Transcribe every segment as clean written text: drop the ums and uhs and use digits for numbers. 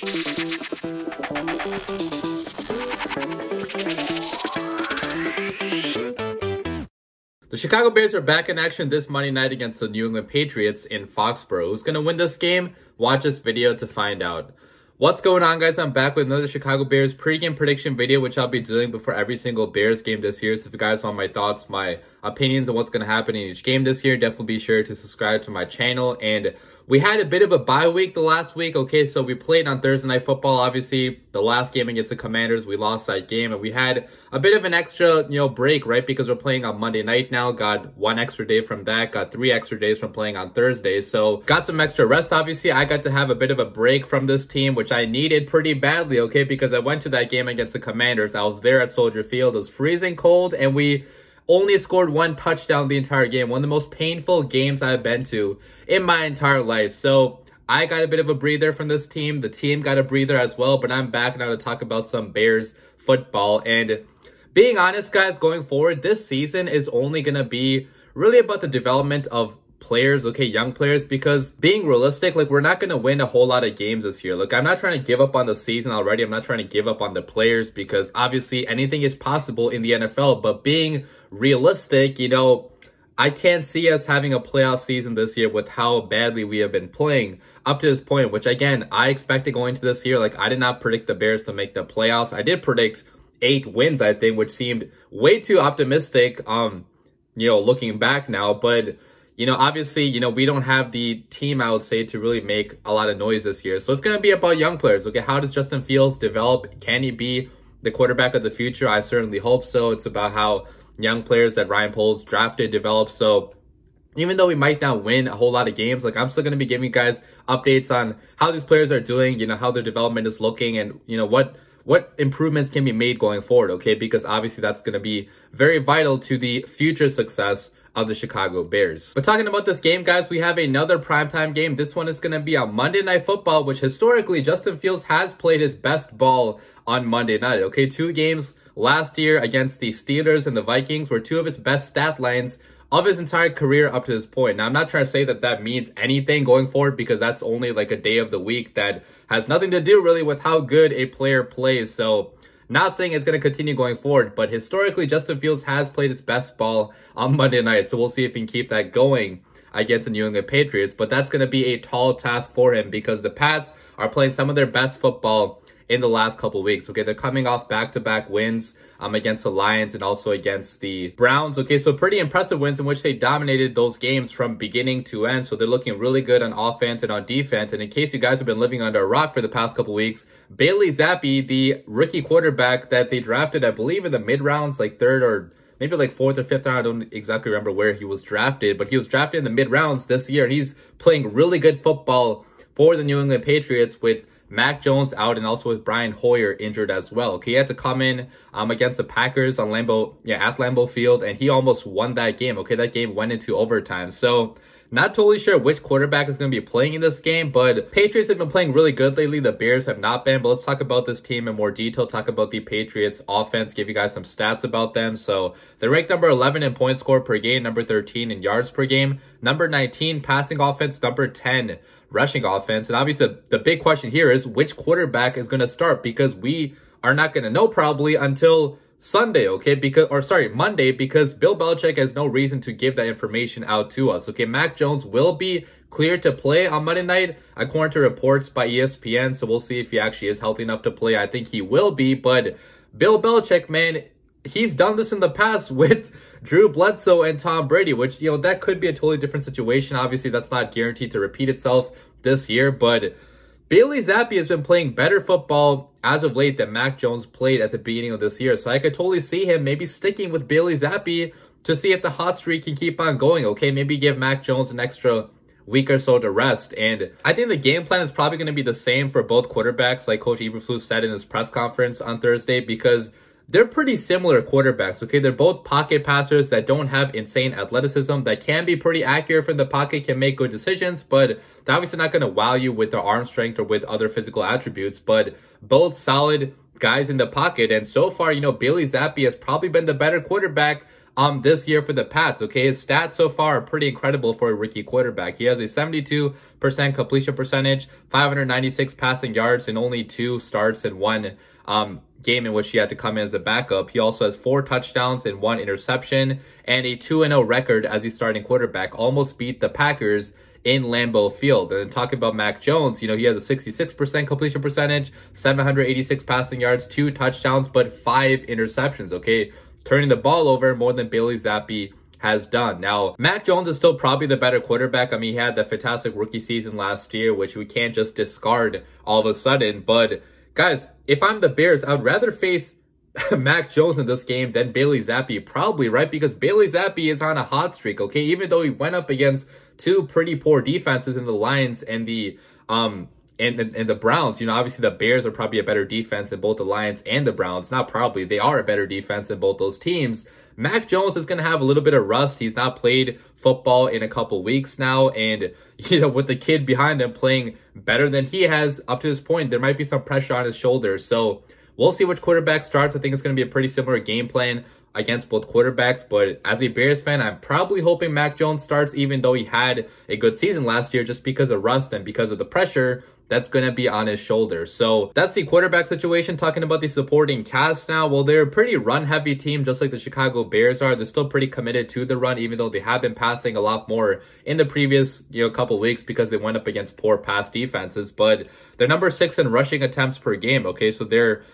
The Chicago Bears are back in action this Monday night against the New England Patriots in Foxborough. Who's going to win this game? Watch this video to find out. What's going on, guys? I'm back with another Chicago Bears pregame prediction video, which I'll be doing before every single Bears game this year. So if you guys want my thoughts, my opinions on what's going to happen in each game this year, definitely be sure to subscribe to my channel. And we had a bit of a bye week the last week. Okay, so we played on Thursday Night Football. Obviously, the last game against the Commanders, we lost that game. And we had a bit of an extra, break, right? Because we're playing on Monday night now. Got one extra day from that. Got 3 extra days from playing on Thursday. So got some extra rest, obviously. I got to have a bit of a break from this team, which I needed pretty badly, okay? Because I went to that game against the Commanders. I was there at Soldier Field. It was freezing cold, and we only scored 1 touchdown the entire game. One of the most painful games I've been to in my entire life. So I got a bit of a breather from this team. The team got a breather as well. But I'm back now to talk about some Bears football. And being honest, guys, going forward, this season is only going to be really about the development of players, okay, young players, because being realistic, we're not going to win a whole lot of games this year. Look, I'm not trying to give up on the season already. I'm not trying to give up on the players because obviously anything is possible in the NFL, but being realistic, I can't see us having a playoff season this year with how badly we have been playing up to this point, which again, I expected going into this year. I did not predict the Bears to make the playoffs. I did predict 8 wins, I think, which seemed way too optimistic, looking back now. But, obviously, we don't have the team, I would say, to really make a lot of noise this year. So it's going to be about young players. Okay, how does Justin Fields develop? Can he be the quarterback of the future? I certainly hope so. It's about how young players that Ryan Poles drafted develop. So even though we might not win a whole lot of games, I'm still going to be giving you guys updates on how these players are doing, how their development is looking, and, what improvements can be made going forward, okay? Because obviously that's going to be very vital to the future success of the Chicago Bears. But talking about this game, guys, we have another primetime game. This one is going to be on Monday Night Football, which historically Justin Fields has played his best ball on Monday night, okay? 2 games last year against the Steelers and the Vikings were 2 of his best stat lines of his entire career up to this point. Now, I'm not trying to say that that means anything going forward because that's only a day of the week that has nothing to do really with how good a player plays. So not saying it's going to continue going forward, but historically, Justin Fields has played his best ball on Monday night. So we'll see if he can keep that going against the New England Patriots. But that's going to be a tall task for him because the Pats are playing some of their best football in the last couple weeks. Okay, they're coming off back-to-back wins against the Lions and also against the Browns. Okay, so pretty impressive wins in which they dominated those games from beginning to end. So they're looking really good on offense and on defense. And in case you guys have been living under a rock for the past couple weeks, Bailey Zappi, the rookie quarterback that they drafted, I believe in the mid-rounds, 3rd or maybe 4th or 5th round. I don't exactly remember where he was drafted, but he was drafted in the mid-rounds this year. And he's playing really good football for the New England Patriots with Mac Jones out and also with Brian Hoyer injured as well. Okay, he had to come in against the Packers on at Lambeau Field, and he almost won that game. Okay, that game went into overtime. So not totally sure which quarterback is going to be playing in this game, but Patriots have been playing really good lately. The Bears have not been, but let's talk about this team in more detail, talk about the Patriots offense, give you guys some stats about them. So they're ranked number 11 in points scored per game, number 13 in yards per game, number 19 passing offense, number 10 rushing offense. And obviously the big question here is which quarterback is going to start, because we are not going to know probably until Monday, because Bill Belichick has no reason to give that information out to us. Okay, Mac Jones will be cleared to play on Monday night, according to reports by ESPN. So we'll see if he actually is healthy enough to play. I think he will be, but Bill Belichick, man, he's done this in the past with Drew Bledsoe and Tom Brady, which, that could be a totally different situation. Obviously, that's not guaranteed to repeat itself this year, but Bailey Zappi has been playing better football as of late than Mac Jones played at the beginning of this year. So I could totally see him maybe sticking with Bailey Zappi to see if the hot streak can keep on going. Okay, maybe give Mac Jones an extra week or so to rest. And I think the game plan is probably going to be the same for both quarterbacks, like Coach Eberflus said in his press conference on Thursday, because they're pretty similar quarterbacks, okay? They're both pocket passers that don't have insane athleticism, that can be pretty accurate from the pocket, can make good decisions, but they're obviously not going to wow you with their arm strength or with other physical attributes, but both solid guys in the pocket. And so far, Bailey Zappi has probably been the better quarterback this year for the Pats, okay? His stats so far are pretty incredible for a rookie quarterback. He has a 72% completion percentage, 596 passing yards in only 2 starts and 1 game in which he had to come in as a backup. He also has 4 touchdowns and 1 interception and a 2-0 record as a starting quarterback. Almost beat the Packers in Lambeau Field. And then talking about Mac Jones, you know, he has a 66% completion percentage, 786 passing yards, 2 touchdowns, but 5 interceptions, okay? Turning the ball over more than Bailey Zappi has done. Now, Mac Jones is still probably the better quarterback. I mean, he had the fantastic rookie season last year, which we can't just discard all of a sudden. But guys, if I'm the Bears, I would rather face Mac Jones in this game than Bailey Zappi, probably, right? Because Bailey Zappi is on a hot streak, okay? Even though he went up against 2 pretty poor defenses in the Lions and the Browns. You know, obviously the Bears are probably a better defense than both the Lions and the Browns. Not probably, they are a better defense than both those teams. Mac Jones is going to have a little bit of rust. He's not played football in a couple weeks now. And, you know, with the kid behind him playing better than he has up to this point, there might be some pressure on his shoulders. So we'll see which quarterback starts. I think it's going to be a pretty similar game plan against both quarterbacks. But as a Bears fan, I'm probably hoping Mac Jones starts, even though he had a good season last year, just because of rust and because of the pressure that's going to be on his shoulders. So that's the quarterback situation. Talking about the supporting cast now, well, they're a pretty run-heavy team, just like the Chicago Bears are. They're still pretty committed to the run, even though they have been passing a lot more in the previous, couple weeks because they went up against poor pass defenses. But they're number 6 in rushing attempts per game, okay? So they're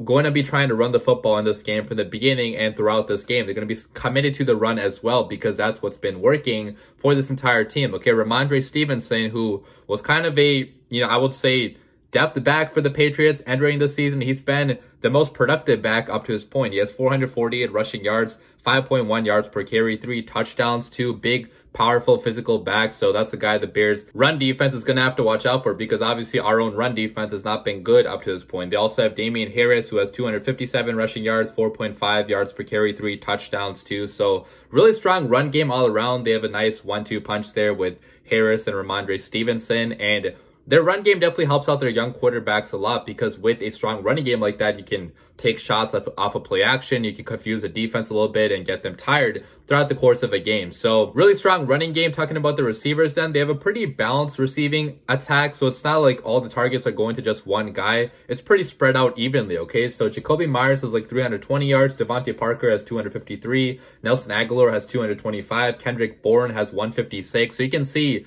going to be trying to run the football in this game from the beginning and throughout this game. They're going to be committed to the run as well because that's what's been working for this entire team. Okay, Ramondre Stevenson, who was kind of a, I would say, depth back for the Patriots entering the season. He's been the most productive back up to this point. He has 448 rushing yards, 5.1 yards per carry, 3 touchdowns, 2 big, powerful physical backs. So that's the guy the Bears run defense is going to have to watch out for, because obviously our own run defense has not been good up to this point. They also have Damian Harris, who has 257 rushing yards, 4.5 yards per carry, 3 touchdowns too. So really strong run game all around. They have a nice 1-2 punch there with Harris and Ramondre Stevenson, and their run game definitely helps out their young quarterbacks a lot, because with a strong running game like that, you can take shots off of play action. You can confuse the defense a little bit and get them tired throughout the course of a game. So really strong running game. Talking about the receivers then, they have a pretty balanced receiving attack. So it's not like all the targets are going to just one guy. It's pretty spread out evenly, okay? So Jacoby Myers has like 320 yards. Devontae Parker has 253. Nelson Aguilar has 225. Kendrick Bourne has 156. So you can see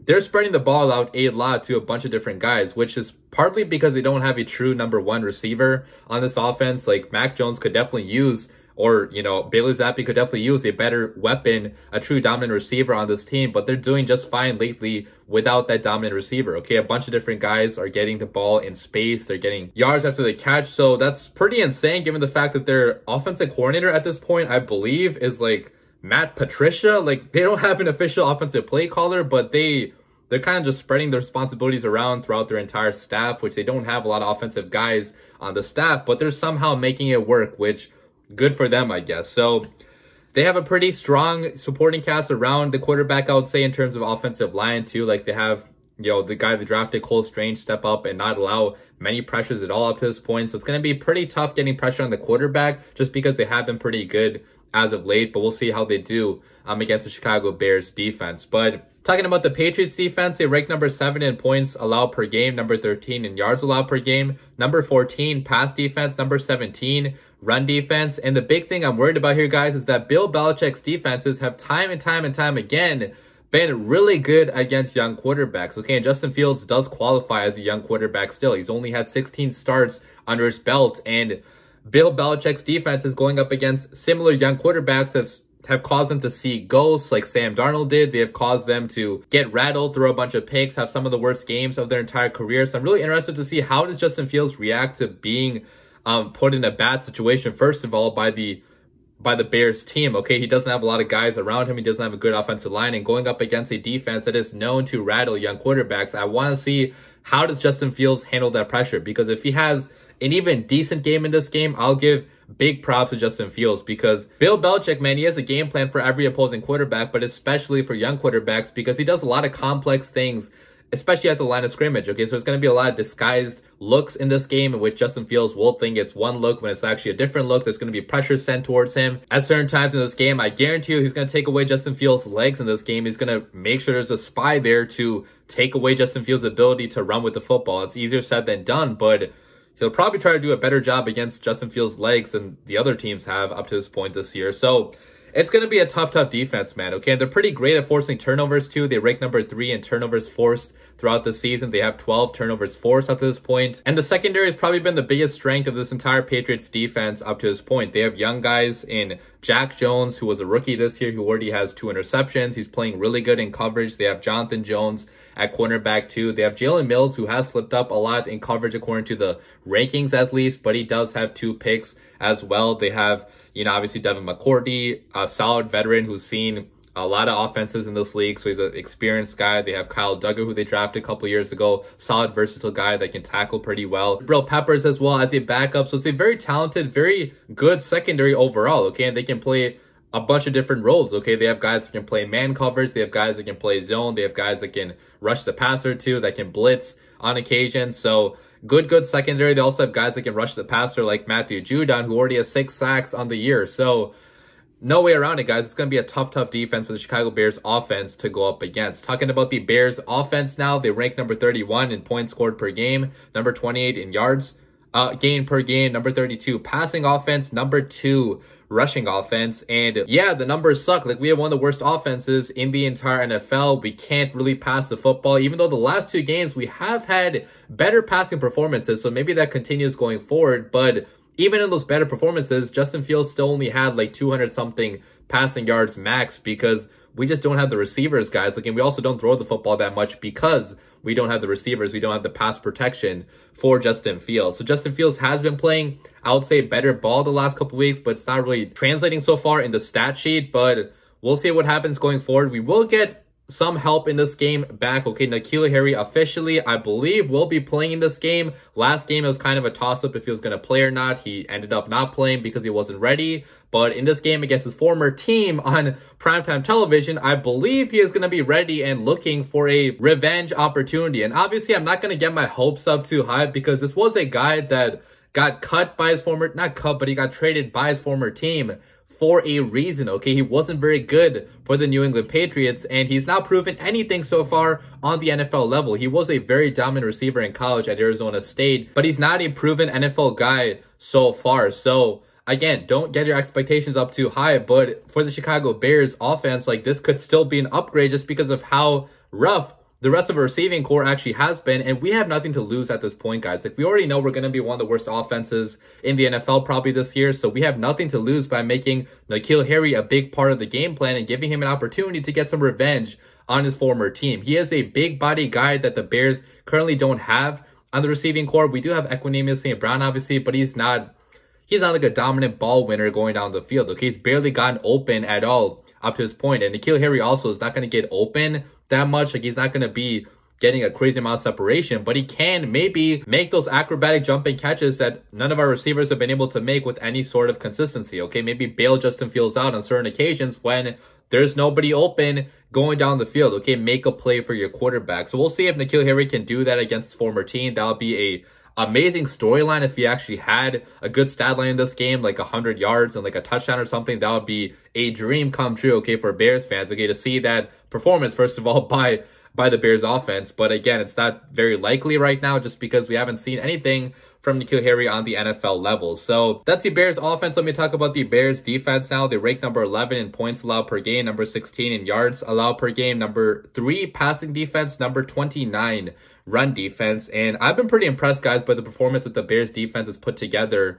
they're spreading the ball out a lot to a bunch of different guys, which is partly because they don't have a true number 1 receiver on this offense. Like Mac Jones could definitely use, or, Bailey Zappi could definitely use a better weapon, a true dominant receiver on this team, but they're doing just fine lately without that dominant receiver, okay? A bunch of different guys are getting the ball in space. They're getting yards after the catch. So that's pretty insane, given the fact that their offensive coordinator at this point, I believe, is like Matt Patricia. Like, they don't have an official offensive play caller, but they're kind of just spreading their responsibilities around throughout their entire staff, which they don't have a lot of offensive guys on the staff, but they're somehow making it work, which good for them, I guess. So they have a pretty strong supporting cast around the quarterback, I would say, in terms of offensive line too. Like they have, the guy that drafted, Cole Strange, step up and not allow many pressures at all up to this point. So it's going to be pretty tough getting pressure on the quarterback, just because they have been pretty good as of late, but we'll see how they do against the Chicago Bears defense. But talking about the Patriots defense, they rank number 7 in points allowed per game, number 13 in yards allowed per game, number 14 pass defense, number 17 run defense. And the big thing I'm worried about here, guys, is that Bill Belichick's defenses have time and time again been really good against young quarterbacks, okay? And Justin Fields does qualify as a young quarterback still. He's only had 16 starts under his belt, and Bill Belichick's defense is going up against similar young quarterbacks that have caused them to see ghosts, like Sam Darnold did. They have caused them to get rattled, throw a bunch of picks, have some of the worst games of their entire career. So I'm really interested to see, how does Justin Fields react to being put in a bad situation, first of all, by the Bears team, okay? He doesn't have a lot of guys around him. He doesn't have a good offensive line, and going up against a defense that is known to rattle young quarterbacks, I want to see, how does Justin Fields handle that pressure? Because if he has an even decent game in this game, I'll give big props to Justin Fields, because Bill Belichick, man, he has a game plan for every opposing quarterback, but especially for young quarterbacks, because he does a lot of complex things, especially at the line of scrimmage, okay? So there's going to be a lot of disguised looks in this game in which Justin Fields will think it's one look when it's actually a different look. There's going to be pressure sent towards him at certain times in this game. I guarantee you he's going to take away Justin Fields' legs in this game. He's going to make sure there's a spy there to take away Justin Fields' ability to run with the football. It's easier said than done, but he'll probably try to do a better job against Justin Fields' legs than the other teams have up to this point this year. So it's going to be a tough defense, man, okay? And they're pretty great at forcing turnovers, too. They rank number 3 in turnovers forced throughout the season. They have 12 turnovers forced up to this point. And the secondary has probably been the biggest strength of this entire Patriots defense up to this point. They have young guys in Jack Jones, who was a rookie this year, who already has 2 interceptions. He's playing really good in coverage. They have Jonathan Jones at cornerback, too. They have Jalen Mills, who has slipped up a lot in coverage according to the rankings at least, but he does have 2 picks as well. They have, obviously Devin McCourty, a solid veteran who's seen a lot of offenses in this league, so he's an experienced guy. They have Kyle Duggar, who they drafted a couple years ago. Solid, versatile guy that can tackle pretty well. Brill Peppers as well as a backup, so it's a very talented, very good secondary overall, okay? And they can play a bunch of different roles, okay? They have guys that can play man coverage. They have guys that can play zone. They have guys that can rush the passer, too, that can blitz on occasion. So good secondary. They also have guys that can rush the passer like Matthew Judon, who already has 6 sacks on the year. So no way around it, guys. It's going to be a tough defense for the Chicago Bears offense to go up against. Talking about the Bears offense now, they rank number 31 in points scored per game, number 28 in yards gained per game, number 32 passing offense, number 2 rushing offense. And yeah, the numbers suck. Like, we have one of the worst offenses in the entire NFL. We can't really pass the football, even though the last 2 games we have had better passing performances. So maybe that continues going forward. But even in those better performances, Justin Fields still only had like 200 something passing yards max, because we just don't have the receivers, guys. Like, and we also don't throw the football that much because we don't have the receivers. We don't have the pass protection for Justin Fields. So Justin Fields has been playing, I would say, better ball the last couple weeks, but it's not really translating so far in the stat sheet. But we'll see what happens going forward. We will get some help in this game back. Okay, N'Keal Harry officially, I believe, will be playing in this game. Last game, it was kind of a toss-up if he was going to play or not. He ended up not playing because he wasn't ready. But in this game against his former team on primetime television, I believe he is going to be ready and looking for a revenge opportunity. And obviously, I'm not going to get my hopes up too high, because this was a guy that got cut by his former, not cut, but he got traded by his former team for a reason, okay? He wasn't very good for the New England Patriots, and he's not proven anything so far on the NFL level. He was a very dominant receiver in college at Arizona State, but he's not a proven NFL guy so far. So again, don't get your expectations up too high, but for the Chicago Bears offense, like, this could still be an upgrade just because of how rough the rest of our receiving core actually has been, and we have nothing to lose at this point, guys. Like, we already know we're going to be one of the worst offenses in the NFL probably this year, so we have nothing to lose by making N'Keal Harry a big part of the game plan and giving him an opportunity to get some revenge on his former team. He is a big body guy that the Bears currently don't have on the receiving core. We do have Equanimeous St. Brown, obviously, but he's not like a dominant ball winner going down the field, okay? He's barely gotten open at all up to this point, and N'Keal Harry also is not going to get open that much. Like, he's not going to be getting a crazy amount of separation, but he can maybe make those acrobatic jumping catches that none of our receivers have been able to make with any sort of consistency, okay? Maybe bail Justin Fields out on certain occasions when there's nobody open going down the field, okay? Make a play for your quarterback. So we'll see if N'Keal Harry can do that against his former team. That'll be a amazing storyline if he actually had a good stat line in this game, like 100 yards and like a touchdown or something. That would be a dream come true, okay, for Bears fans, okay, to see that performance, first of all, by the Bears offense. But again, it's not very likely right now just because we haven't seen anything from N'Keal Harry on the NFL level. So that's the Bears offense. Let me talk about the Bears defense now. They rank number 11 in points allowed per game, number 16 in yards allowed per game, number 3 passing defense, number 29 run defense. And I've been pretty impressed, guys, by the performance that the Bears defense has put together.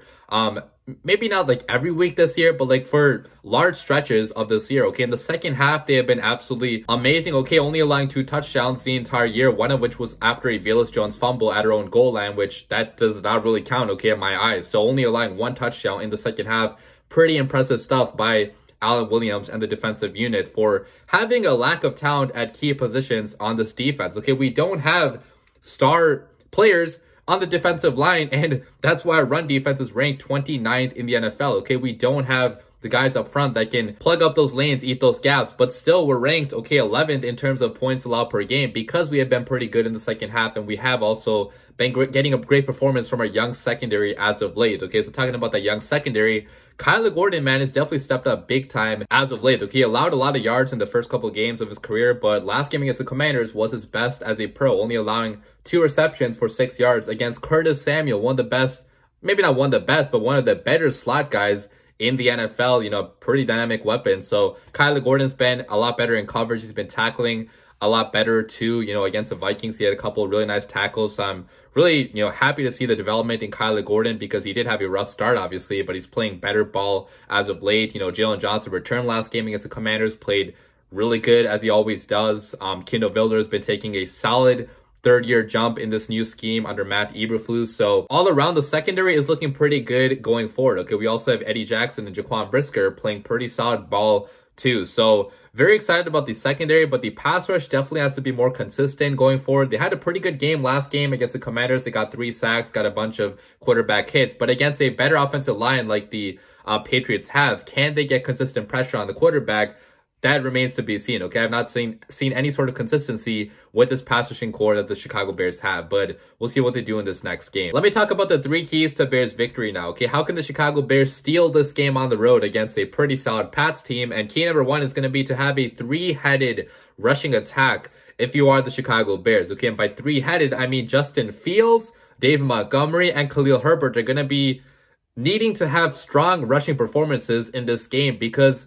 Maybe not like every week this year, but like for large stretches of this year, okay? In the second half, they have been absolutely amazing, okay? Only allowing 2 touchdowns the entire year, one of which was after a Velus Jones fumble at our own goal line, which that does not really count, okay, in my eyes. So only allowing 1 touchdown in the second half. Pretty impressive stuff by Alan Williams and the defensive unit for having a lack of talent at key positions on this defense, okay? We don't have star players on the defensive line, and that's why our run defense is ranked 29th in the NFL, okay? We don't have the guys up front that can plug up those lanes, eat those gaps, but still we're ranked, okay, 11th in terms of points allowed per game because we have been pretty good in the second half, and we have also been getting a great performance from our young secondary as of late. Okay, so talking about that young secondary, Kyler Gordon, man, has definitely stepped up big time as of late. Okay, he allowed a lot of yards in the first couple of games of his career, but last game against the Commanders was his best as a pro, only allowing 2 receptions for 6 yards against Curtis Samuel, one of the best, maybe not one of the best, but one of the better slot guys in the NFL, you know, pretty dynamic weapon. So Kyler Gordon's been a lot better in coverage. He's been tackling a lot better too, you know, against the Vikings. He had a couple of really nice tackles. So I'm really, you know, happy to see the development in Kyler Gordon because he did have a rough start, obviously, but he's playing better ball as of late. You know, Jalen Johnson returned last game against the Commanders, played really good as he always does. Kindle Builder has been taking a solid third-year jump in this new scheme under Matt Eberflus. So all around, the secondary is looking pretty good going forward. Okay, we also have Eddie Jackson and Jaquan Brisker playing pretty solid ball too. So very excited about the secondary, but the pass rush definitely has to be more consistent going forward. They had a pretty good game last game against the Commanders. They got 3 sacks, got a bunch of quarterback hits, but against a better offensive line like the Patriots have, can they get consistent pressure on the quarterback? That remains to be seen, okay? I've not seen any sort of consistency with this pass rushing core that the Chicago Bears have, but we'll see what they do in this next game. Let me talk about the 3 keys to Bears victory now, okay? How can the Chicago Bears steal this game on the road against a pretty solid Pats team? And key number 1 is going to be to have a 3-headed rushing attack if you are the Chicago Bears, okay? And by 3-headed, I mean Justin Fields, David Montgomery, and Khalil Herbert are going to be needing to have strong rushing performances in this game because,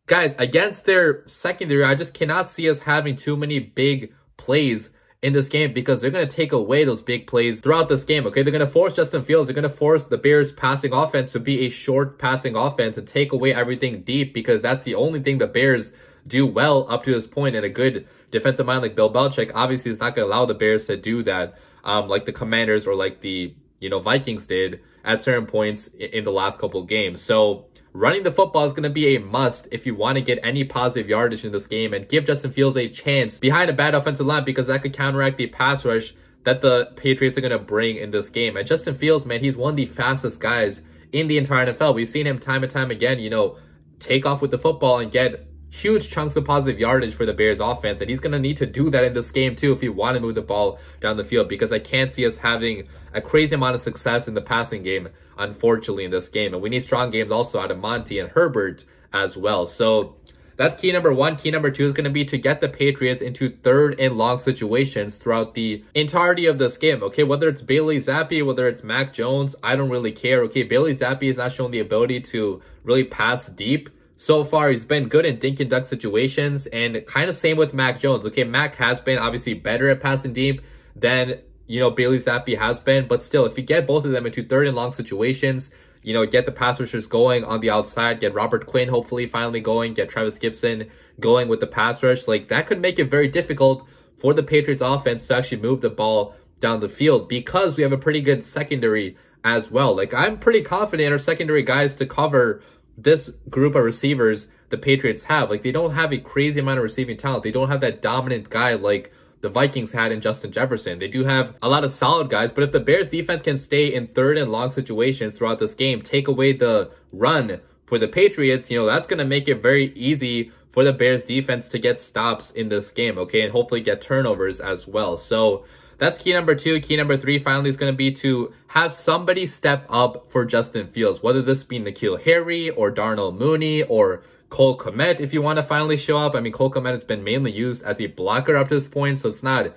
guys, against their secondary, I just cannot see us having too many big plays in this game because they're going to take away those big plays throughout this game, okay? They're going to force Justin Fields. They're going to force the Bears passing offense to be a short passing offense and take away everything deep because that's the only thing the Bears do well up to this point. And a good defensive mind like Bill Belichick obviously is not going to allow the Bears to do that like the Commanders or like the, you know, Vikings did at certain points in the last couple of games. So running the football is going to be a must if you want to get any positive yardage in this game and give Justin Fields a chance behind a bad offensive line because that could counteract the pass rush that the Patriots are going to bring in this game. And Justin Fields, man, he's one of the fastest guys in the entire NFL. We've seen him time and time again, you know, take off with the football and get huge chunks of positive yardage for the Bears offense. And he's going to need to do that in this game too if you want to move the ball down the field because I can't see us having a crazy amount of success in the passing game, unfortunately, in this game. And we need strong games also out of Monty and Herbert as well. So that's key number 1. Key number 2 is going to be to get the Patriots into 3rd and long situations throughout the entirety of this game, okay? Whether it's Bailey Zappi, whether it's Mac Jones, I don't really care, okay? Bailey Zappi has not shown the ability to really pass deep. So far, he's been good in dink and dunk situations, and kind of same with Mac Jones. Okay, Mac has been obviously better at passing deep than, you know, Bailey Zappi has been, but still, if you get both of them into 3rd and long situations, you know, get the pass rushers going on the outside, get Robert Quinn hopefully finally going, get Travis Gibson going with the pass rush, like that could make it very difficult for the Patriots offense to actually move the ball down the field because we have a pretty good secondary as well. Like, I'm pretty confident in our secondary guys to cover this group of receivers the Patriots have. Like, they don't have a crazy amount of receiving talent. They don't have that dominant guy like the Vikings had in Justin Jefferson. They do have a lot of solid guys, but if the Bears defense can stay in 3rd and long situations throughout this game, take away the run for the Patriots, you know, that's going to make it very easy for the Bears defense to get stops in this game, okay, and hopefully get turnovers as well. So that's key number 2. Key number 3 finally is going to be to have somebody step up for Justin Fields, whether this be N'Keal Harry or Darnell Mooney or Cole Kmet if you want to finally show up. I mean, Cole Kmet has been mainly used as a blocker up to this point, so it's not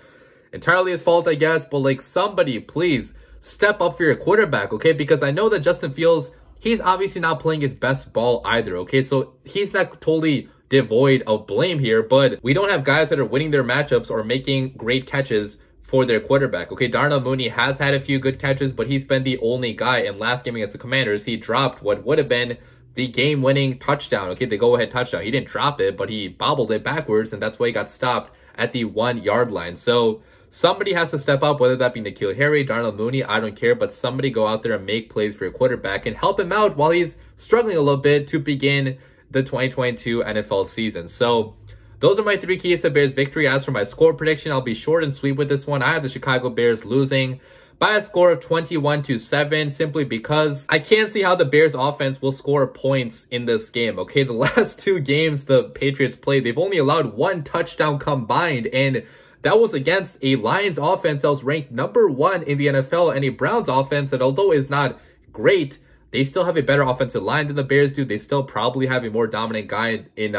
entirely his fault, I guess, but like somebody please step up for your quarterback, okay? Because I know that Justin Fields, he's obviously not playing his best ball either, okay? So he's not totally devoid of blame here, but we don't have guys that are winning their matchups or making great catches for their quarterback, okay? Darnell Mooney has had a few good catches, but he's been the only guy. In last game against the Commanders, he dropped what would have been the game-winning touchdown, okay? The go-ahead touchdown. He didn't drop it, but he bobbled it backwards, and that's why he got stopped at the 1-yard line. So somebody has to step up, whether that be N'Keal Harry, Darnell Mooney, I don't care, but somebody go out there and make plays for your quarterback and help him out while he's struggling a little bit to begin the 2022 NFL season. So those are my 3 keys to Bears victory. As for my score prediction, I'll be short and sweet with this one. I have the Chicago Bears losing by a score of 21-7, simply because I can't see how the Bears offense will score points in this game, okay? The last 2 games the Patriots played, they've only allowed 1 touchdown combined, and that was against a Lions offense that was ranked #1 in the NFL, and a Browns offense that, although is not great, they still have a better offensive line than the Bears do. They still probably have a more dominant guy in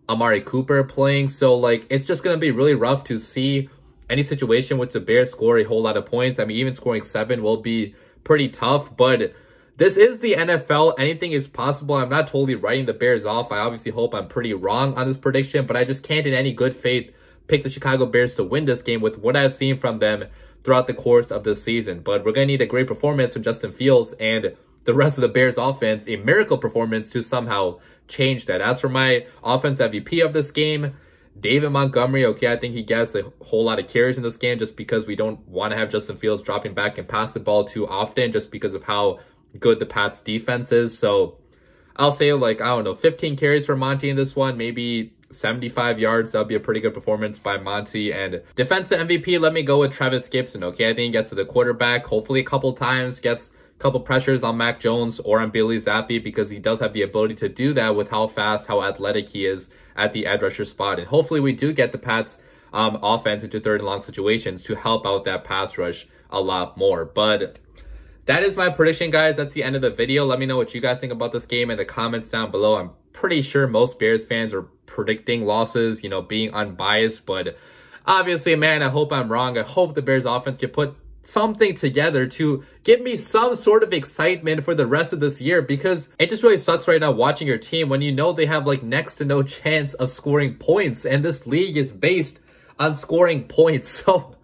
Amari Cooper playing. So, like, it's just going to be really rough to see any situation which the Bears score a whole lot of points. I mean, even scoring 7 will be pretty tough, but this is the NFL. Anything is possible. I'm not totally writing the Bears off. I obviously hope I'm pretty wrong on this prediction, but I just can't in any good faith pick the Chicago Bears to win this game with what I've seen from them throughout the course of the season. But we're going to need a great performance from Justin Fields and the rest of the Bears offense, a miracle performance to somehow change that. As for my offense MVP of this game, David Montgomery, okay, I think he gets a whole lot of carries in this game just because we don't want to have Justin Fields dropping back and pass the ball too often just because of how good the Pats defense is. So I'll say, like, I don't know, 15 carries for Monty in this one, maybe 75 yards. That'll be a pretty good performance by Monty. And defensive MVP, let me go with Travis Gibson, okay? I think he gets to the quarterback, hopefully a couple times, gets couple pressures on Mac Jones or on Bailey Zappi because he does have the ability to do that with how fast, how athletic he is at the edge rusher spot. And hopefully we do get the Pats offense into 3rd and long situations to help out that pass rush a lot more. But that is my prediction, guys. That's the end of the video. Let me know what you guys think about this game in the comments down below. I'm pretty sure most Bears fans are predicting losses, you know, being unbiased. But obviously, man, I hope I'm wrong. I hope the Bears offense can put something together to give me some sort of excitement for the rest of this year, because it just really sucks right now watching your team when you know they have like next to no chance of scoring points, and this league is based on scoring points. So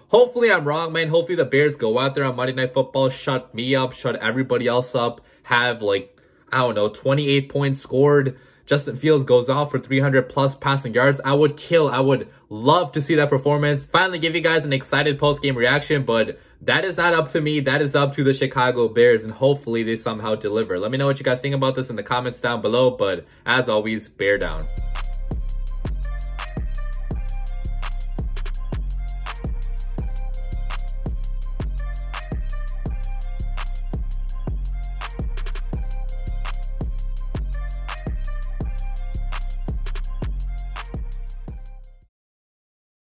hopefully I'm wrong, man. Hopefully the Bears go out there on Monday Night Football, shut me up, shut everybody else up, have like, I don't know, 28 points scored. Justin Fields goes off for 300 plus passing yards. I would love to see that performance. Finally give you guys an excited post-game reaction, but that is not up to me. That is up to the Chicago Bears, and hopefully they somehow deliver. Let me know what you guys think about this in the comments down below, but as always, bear down.